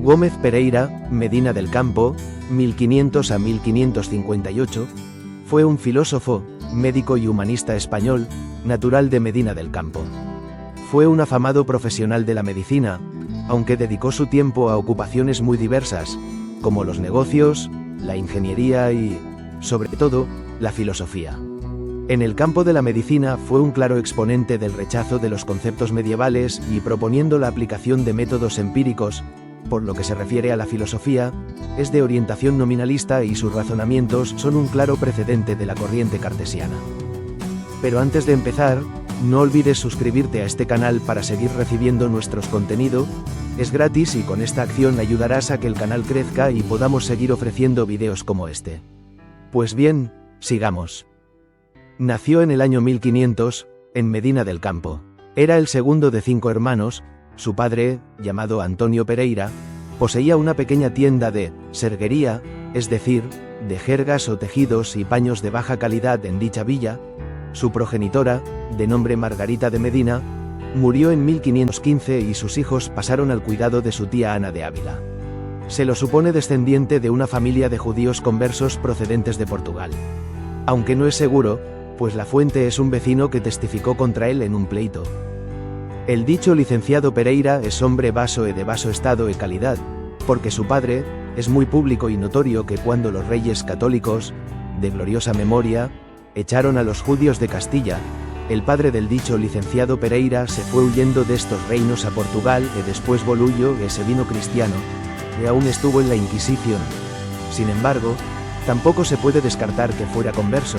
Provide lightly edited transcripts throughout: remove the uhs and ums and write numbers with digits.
Gómez Pereira, Medina del Campo, 1500 a 1558, fue un filósofo, médico y humanista español, natural de Medina del Campo. Fue un afamado profesional de la medicina, aunque dedicó su tiempo a ocupaciones muy diversas, como los negocios, la ingeniería y, sobre todo, la filosofía. En el campo de la medicina fue un claro exponente del rechazo de los conceptos medievales y proponiendo la aplicación de métodos empíricos. Por lo que se refiere a la filosofía, es de orientación nominalista y sus razonamientos son un claro precedente de la corriente cartesiana. Pero antes de empezar, no olvides suscribirte a este canal para seguir recibiendo nuestros contenidos. Es gratis y con esta acción ayudarás a que el canal crezca y podamos seguir ofreciendo videos como este. Pues bien, sigamos. Nació en el año 1500, en Medina del Campo. Era el segundo de 5 hermanos. Su padre, llamado Antonio Pereira, poseía una pequeña tienda de serguería, es decir, de jergas o tejidos y paños de baja calidad en dicha villa. Su progenitora, de nombre Margarita de Medina, murió en 1515 y sus hijos pasaron al cuidado de su tía Ana de Ávila. Se lo supone descendiente de una familia de judíos conversos procedentes de Portugal. Aunque no es seguro, pues la fuente es un vecino que testificó contra él en un pleito. El dicho licenciado Pereira es hombre vaso e de vaso estado e calidad, porque su padre es muy público y notorio que cuando los reyes católicos, de gloriosa memoria, echaron a los judíos de Castilla, el padre del dicho licenciado Pereira se fue huyendo de estos reinos a Portugal y después Bolullo que se vino cristiano, y aún estuvo en la Inquisición. Sin embargo, tampoco se puede descartar que fuera converso,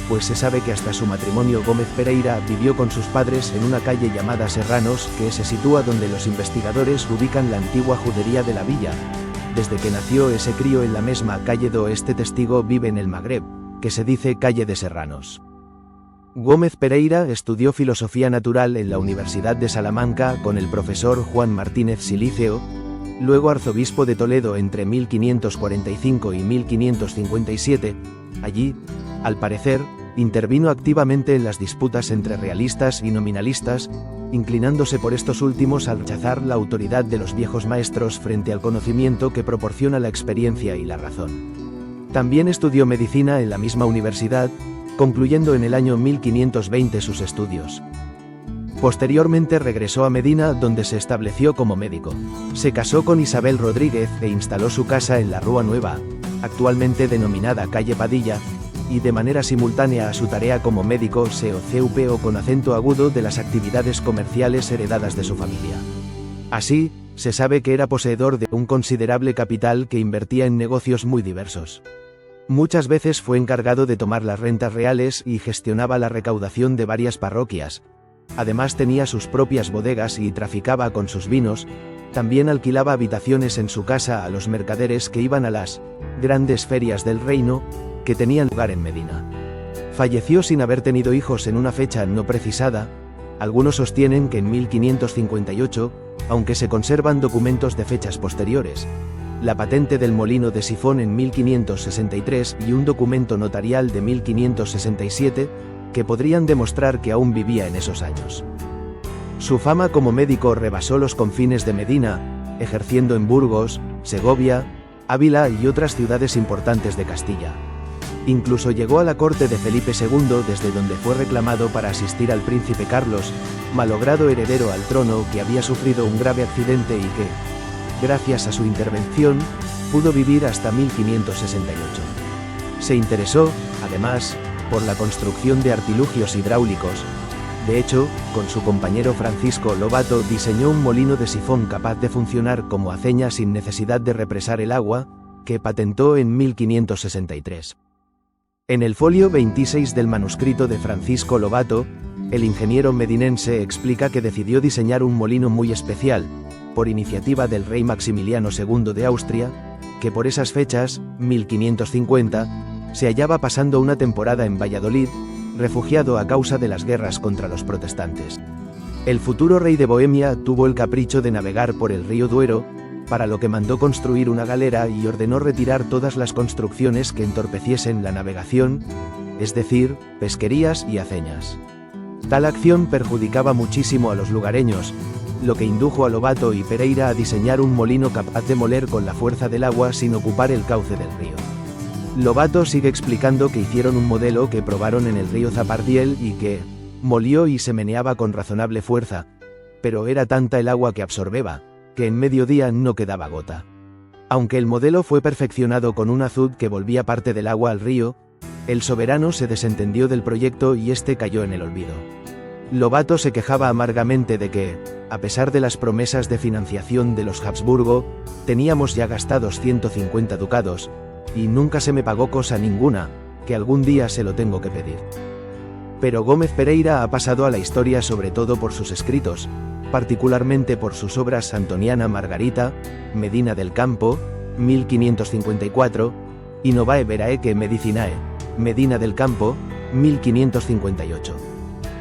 pues se sabe que hasta su matrimonio Gómez Pereira vivió con sus padres en una calle llamada Serranos, que se sitúa donde los investigadores ubican la antigua judería de la villa. Desde que nació ese crío en la misma calle do este testigo vive en el Magreb, que se dice calle de Serranos. Gómez Pereira estudió filosofía natural en la Universidad de Salamanca con el profesor Juan Martínez Siliceo, luego arzobispo de Toledo entre 1545 y 1557, allí, al parecer, intervino activamente en las disputas entre realistas y nominalistas, inclinándose por estos últimos al rechazar la autoridad de los viejos maestros frente al conocimiento que proporciona la experiencia y la razón. También estudió medicina en la misma universidad, concluyendo en el año 1520 sus estudios. Posteriormente regresó a Medina, donde se estableció como médico. Se casó con Isabel Rodríguez e instaló su casa en la Rúa Nueva, actualmente denominada Calle Padilla, y de manera simultánea a su tarea como médico se ocupó con acento agudo de las actividades comerciales heredadas de su familia. Así, se sabe que era poseedor de un considerable capital que invertía en negocios muy diversos. Muchas veces fue encargado de tomar las rentas reales y gestionaba la recaudación de varias parroquias. Además tenía sus propias bodegas y traficaba con sus vinos. También alquilaba habitaciones en su casa a los mercaderes que iban a las grandes ferias del reino, que tenían lugar en Medina. Falleció sin haber tenido hijos en una fecha no precisada. Algunos sostienen que en 1558, aunque se conservan documentos de fechas posteriores, la patente del molino de sifón en 1563 y un documento notarial de 1567, que podrían demostrar que aún vivía en esos años. Su fama como médico rebasó los confines de Medina, ejerciendo en Burgos, Segovia, Ávila y otras ciudades importantes de Castilla. Incluso llegó a la corte de Felipe II, desde donde fue reclamado para asistir al príncipe Carlos, malogrado heredero al trono que había sufrido un grave accidente y que, gracias a su intervención, pudo vivir hasta 1568. Se interesó, además, por la construcción de artilugios hidráulicos. De hecho, con su compañero Francisco Lobato diseñó un molino de sifón capaz de funcionar como aceña sin necesidad de represar el agua, que patentó en 1563. En el folio 26 del manuscrito de Francisco Lobato, el ingeniero medinense explica que decidió diseñar un molino muy especial, por iniciativa del rey Maximiliano II de Austria, que por esas fechas, 1550, se hallaba pasando una temporada en Valladolid, refugiado a causa de las guerras contra los protestantes. El futuro rey de Bohemia tuvo el capricho de navegar por el río Duero, para lo que mandó construir una galera y ordenó retirar todas las construcciones que entorpeciesen la navegación, es decir, pesquerías y aceñas. Tal acción perjudicaba muchísimo a los lugareños, lo que indujo a Lobato y Pereira a diseñar un molino capaz de moler con la fuerza del agua sin ocupar el cauce del río. Lobato sigue explicando que hicieron un modelo que probaron en el río Zapardiel y que molió y se meneaba con razonable fuerza, pero era tanta el agua que absorbeba, que en mediodía no quedaba gota. Aunque el modelo fue perfeccionado con un azud que volvía parte del agua al río, el soberano se desentendió del proyecto y este cayó en el olvido. Lobato se quejaba amargamente de que, a pesar de las promesas de financiación de los Habsburgo, teníamos ya gastados 150 ducados, y nunca se me pagó cosa ninguna, que algún día se lo tengo que pedir. Pero Gómez Pereira ha pasado a la historia sobre todo por sus escritos, particularmente por sus obras Antoniana Margarita, Medina del Campo, 1554, y Novae Verae Medicinae, Medina del Campo, 1558.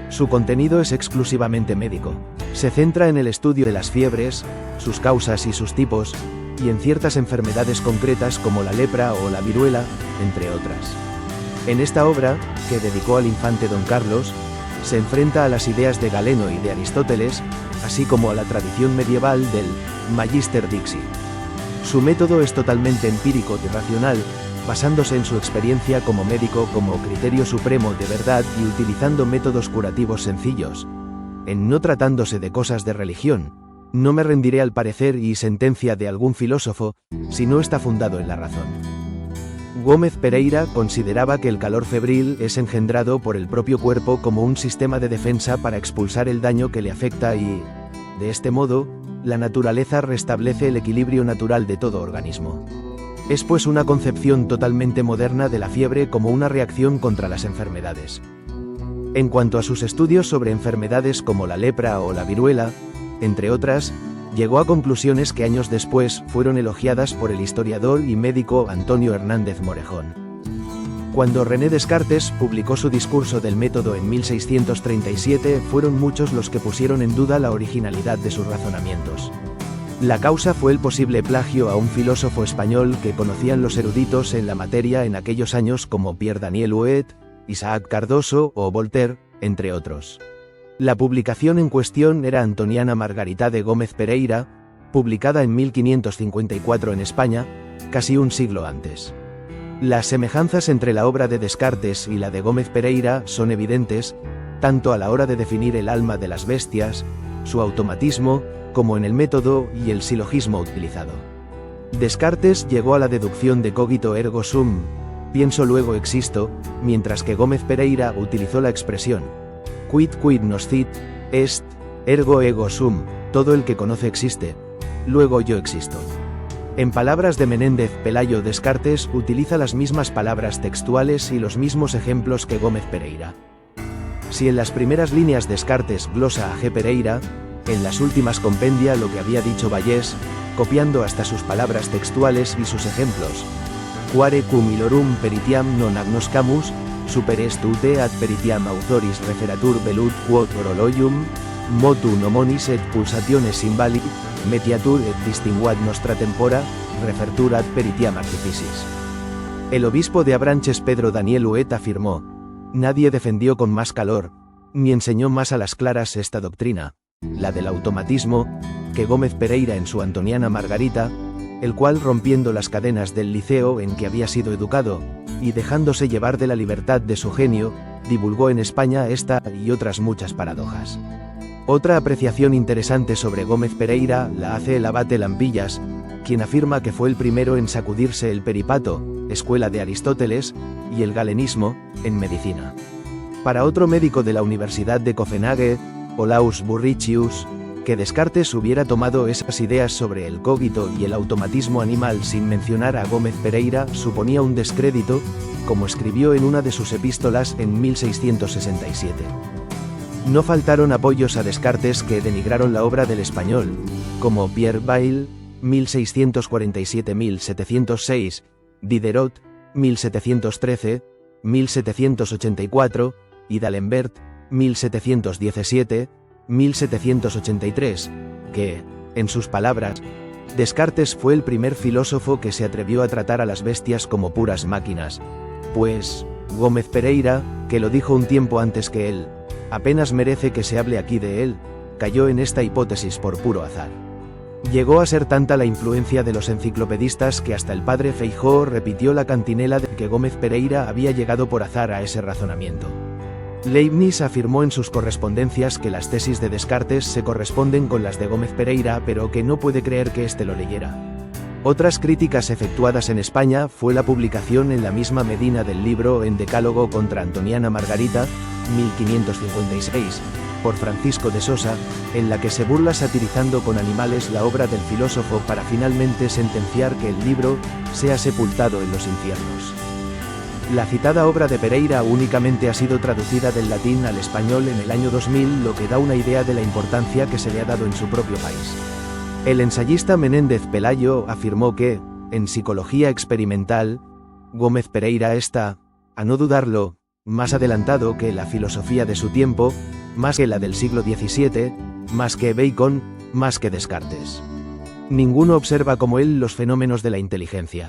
Su contenido es exclusivamente médico. Se centra en el estudio de las fiebres, sus causas y sus tipos, y en ciertas enfermedades concretas como la lepra o la viruela, entre otras. En esta obra, que dedicó al infante Don Carlos, se enfrenta a las ideas de Galeno y de Aristóteles, así como a la tradición medieval del Magister Dixi. Su método es totalmente empírico y racional, basándose en su experiencia como médico como criterio supremo de verdad y utilizando métodos curativos sencillos. En no tratándose de cosas de religión, no me rendiré al parecer y sentencia de algún filósofo, si no está fundado en la razón. Gómez Pereira consideraba que el calor febril es engendrado por el propio cuerpo como un sistema de defensa para expulsar el daño que le afecta y, de este modo, la naturaleza restablece el equilibrio natural de todo organismo. Es pues una concepción totalmente moderna de la fiebre como una reacción contra las enfermedades. En cuanto a sus estudios sobre enfermedades como la lepra o la viruela, entre otras, llegó a conclusiones que años después fueron elogiadas por el historiador y médico Antonio Hernández Morejón. Cuando René Descartes publicó su discurso del método en 1637, fueron muchos los que pusieron en duda la originalidad de sus razonamientos. La causa fue el posible plagio a un filósofo español que conocían los eruditos en la materia en aquellos años como Pierre Daniel Huet, Isaac Cardoso o Voltaire, entre otros. La publicación en cuestión era Antoniana Margarita de Gómez Pereira, publicada en 1554 en España, casi un siglo antes. Las semejanzas entre la obra de Descartes y la de Gómez Pereira son evidentes, tanto a la hora de definir el alma de las bestias, su automatismo, como en el método y el silogismo utilizado. Descartes llegó a la deducción de cogito ergo sum, pienso luego existo, mientras que Gómez Pereira utilizó la expresión quid noscit, est, ergo ego sum, todo el que conoce existe, luego yo existo. En palabras de Menéndez Pelayo, Descartes utiliza las mismas palabras textuales y los mismos ejemplos que Gómez Pereira. Si en las primeras líneas Descartes glosa a G. Pereira, en las últimas compendia lo que había dicho Vallés, copiando hasta sus palabras textuales y sus ejemplos. Quare cum ilorum peritiam non agnoscamus, super est ute ad peritiam authoris referatur velut quod orologium, motu nomonis et pulsationes symbali, metiatur et distinguat nostra tempora, refertur ad peritiam artificis. El obispo de Abranches Pedro Daniel Huet afirmó: nadie defendió con más calor, ni enseñó más a las claras esta doctrina, la del automatismo, que Gómez Pereira en su Antoniana Margarita, el cual, rompiendo las cadenas del liceo en que había sido educado, y dejándose llevar de la libertad de su genio, divulgó en España esta y otras muchas paradojas. Otra apreciación interesante sobre Gómez Pereira la hace el abate Lampillas, quien afirma que fue el primero en sacudirse el peripato, escuela de Aristóteles, y el galenismo, en medicina. Para otro médico de la Universidad de Copenhague, Olaus Burricius, que Descartes hubiera tomado esas ideas sobre el cogito y el automatismo animal sin mencionar a Gómez Pereira suponía un descrédito, como escribió en una de sus epístolas en 1667. No faltaron apoyos a Descartes que denigraron la obra del español, como Pierre Bayle, 1647-1706, Diderot, 1713, 1784, y D'Alembert, 1717, 1783, que, en sus palabras, Descartes fue el primer filósofo que se atrevió a tratar a las bestias como puras máquinas, pues Gómez Pereira, que lo dijo un tiempo antes que él, apenas merece que se hable aquí de él, cayó en esta hipótesis por puro azar. Llegó a ser tanta la influencia de los enciclopedistas que hasta el padre Feijóo repitió la cantinela de que Gómez Pereira había llegado por azar a ese razonamiento. Leibniz afirmó en sus correspondencias que las tesis de Descartes se corresponden con las de Gómez Pereira, pero que no puede creer que éste lo leyera. Otras críticas efectuadas en España fue la publicación en la misma Medina del libro En Decálogo contra Antoniana Margarita, 1556, por Francisco de Sosa, en la que se burla satirizando con animales la obra del filósofo para finalmente sentenciar que el libro sea sepultado en los infiernos. La citada obra de Pereira únicamente ha sido traducida del latín al español en el año 2000, lo que da una idea de la importancia que se le ha dado en su propio país. El ensayista Menéndez Pelayo afirmó que, en psicología experimental, Gómez Pereira está, a no dudarlo, más adelantado que la filosofía de su tiempo, más que la del siglo XVII, más que Bacon, más que Descartes. Ninguno observa como él los fenómenos de la inteligencia.